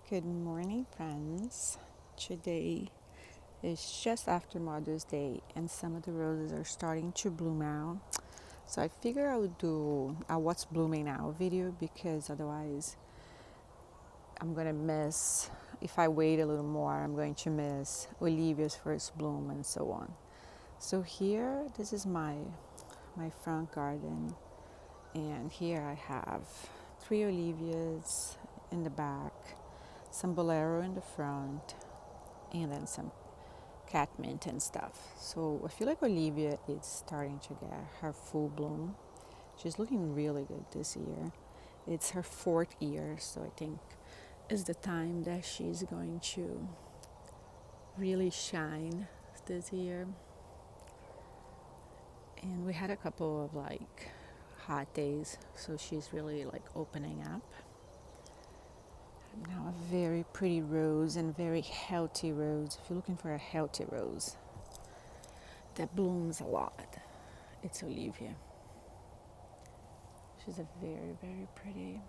Good morning, friends. Today is just after Mother's Day, and some of the roses are starting to bloom out. So I figure I would do a what's blooming now video because otherwise I'm gonna miss. If I wait a little more, I'm going to miss Olivia's first bloom and so on. So here, this is my front garden, and here I have 3 Olivias in the back, some bolero in the front, and then some catmint and stuff. So I feel like Olivia is starting to get her full bloom. She's looking really good this year. It's her 4th year, so I think is the time that she's going to really shine this year. And we had a couple of like hot days, so she's really like opening up. Now a very pretty rose and very healthy rose. If you're looking for a healthy rose that blooms a lot, it's Olivia. She's a very, very pretty.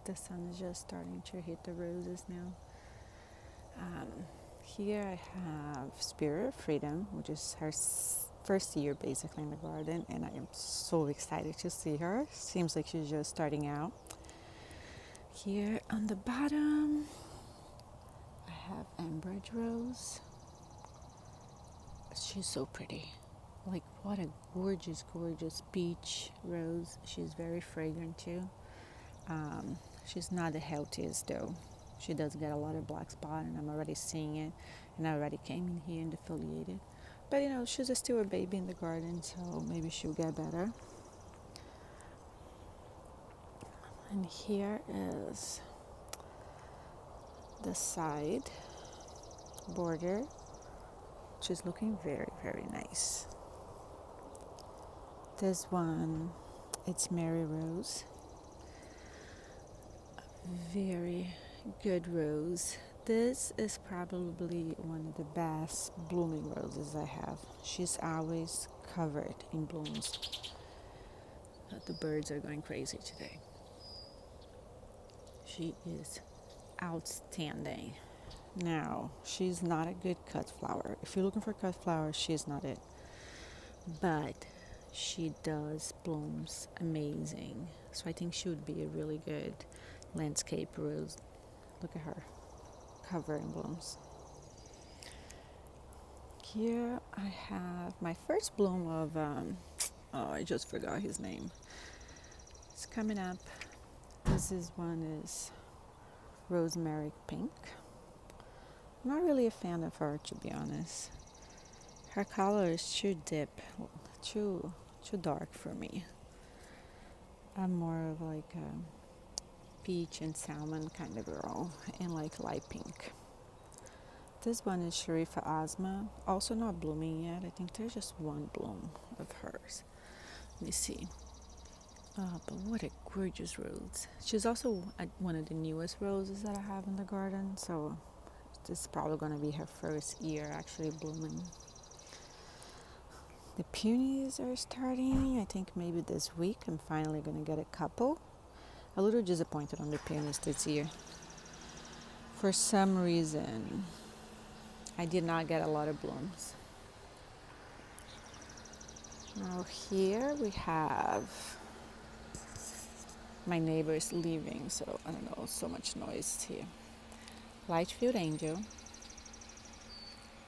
The sun is just starting to hit the roses now. Here I have Spirit of Freedom, which is her first year basically in the garden, and I am so excited to see her. Seems like she's just starting out. Here on the bottom, I have Ambridge Rose. She's so pretty. Like, what a gorgeous, gorgeous peach rose. She's very fragrant too. She's not the healthiest though. She does get a lot of black spot, and I'm already seeing it. And I already came in here and defoliated. But you know, she's still a baby in the garden, so maybe she'll get better. And here is the side border, which is looking very, very nice. This one, it's Mary Rose. Very good rose. This is probably one of the best blooming roses I have. She's always covered in blooms. The birds are going crazy today. She is outstanding. Now, she's not a good cut flower. If you're looking for cut flower, she's not it. But she does blooms amazing. So I think she would be a really good landscape rose. Look at her, covered in blooms. Here I have my first bloom of, I just forgot his name. It's coming up. This one is Rosemary Pink. I'm not really a fan of her, to be honest. Her color is too deep, too dark for me. I'm more of like a peach and salmon kind of girl, and like light pink. This one is Sharifa Asma, also not blooming yet. I think there's just one bloom of hers. Let me see. Oh, but what a gorgeous rose. She's also one of the newest roses that I have in the garden, so this is probably going to be her first year actually blooming. The peonies are starting. I think maybe this week I'm finally going to get a couple. A little disappointed on the peonies this year. For some reason, I did not get a lot of blooms. Now here we have, my neighbor is leaving, so I don't know, so much noise here. Lightfield Angel.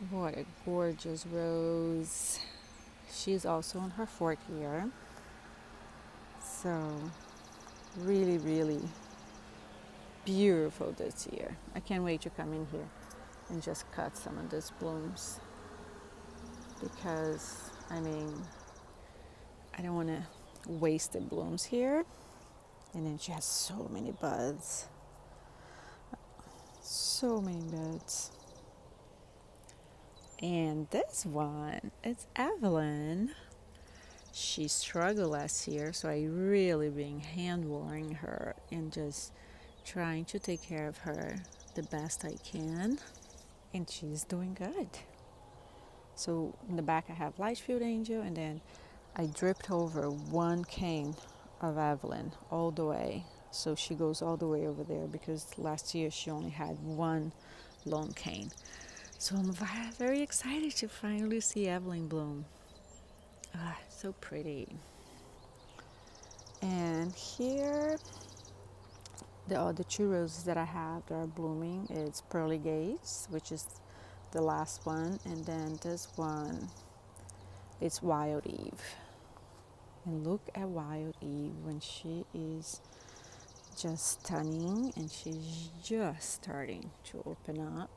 What a gorgeous rose. She's also in her 4th year. So really, really beautiful this year. I can't wait to come in here and just cut some of these blooms, because I mean, I don't want to waste the blooms here. And then she has so many buds. So many buds. And this one, it's Evelyn. She struggled last year, so I really been hand watering her and just trying to take care of her the best I can. And she's doing good. So in the back I have Lightfield Angel, and then I dripped over one cane of Evelyn all the way So she goes all the way over there because last year she only had one lone cane. So I'm very excited to finally see Evelyn bloom. Ah, so pretty. And here, the other two roses that I have that are blooming is Pearly Gates, which is the last one, and then this one is Wildeve. And look at Wildeve when she is just stunning and she's just starting to open up.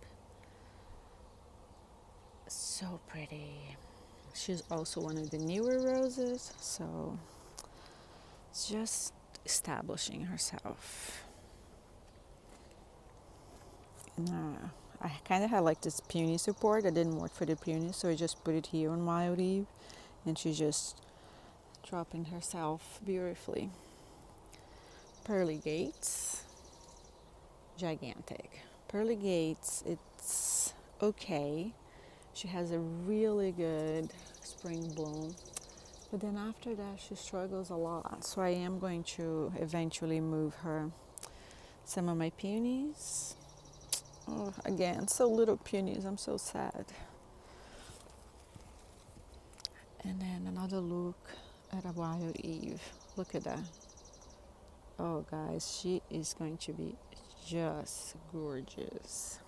So pretty. She's also one of the newer roses, so just establishing herself. And I kind of had like this peony support. I didn't work for the peony, so I just put it here on Wildeve, and she's just dropping herself beautifully. Pearly Gates, gigantic. Pearly Gates, it's okay. She has a really good spring bloom, but then after that she struggles a lot. So I am going to eventually move her. Some of my peonies. Oh, again, so little peonies. I'm so sad. And then another look at a Wildeve. Look at that. Oh, guys, she is going to be just gorgeous.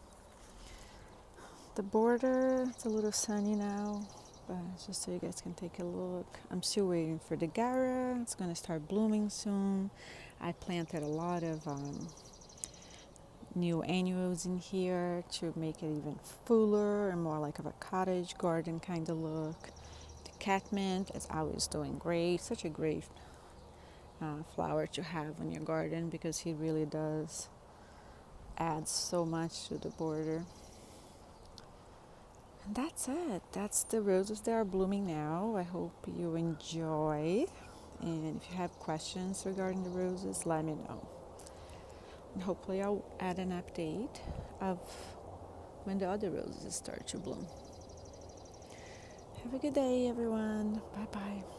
The border, it's a little sunny now, but just so you guys can take a look. I'm still waiting for the Gara. It's going to start blooming soon. I planted a lot of new annuals in here to make it even fuller and more like of a cottage garden kind of look. The catmint is always doing great. Such a great flower to have in your garden because he really does add so much to the border. And that's it. That's the roses that are blooming now. I hope you enjoy. And if you have questions regarding the roses, let me know. And hopefully I'll add an update of when the other roses start to bloom. Have a good day, everyone. Bye-bye.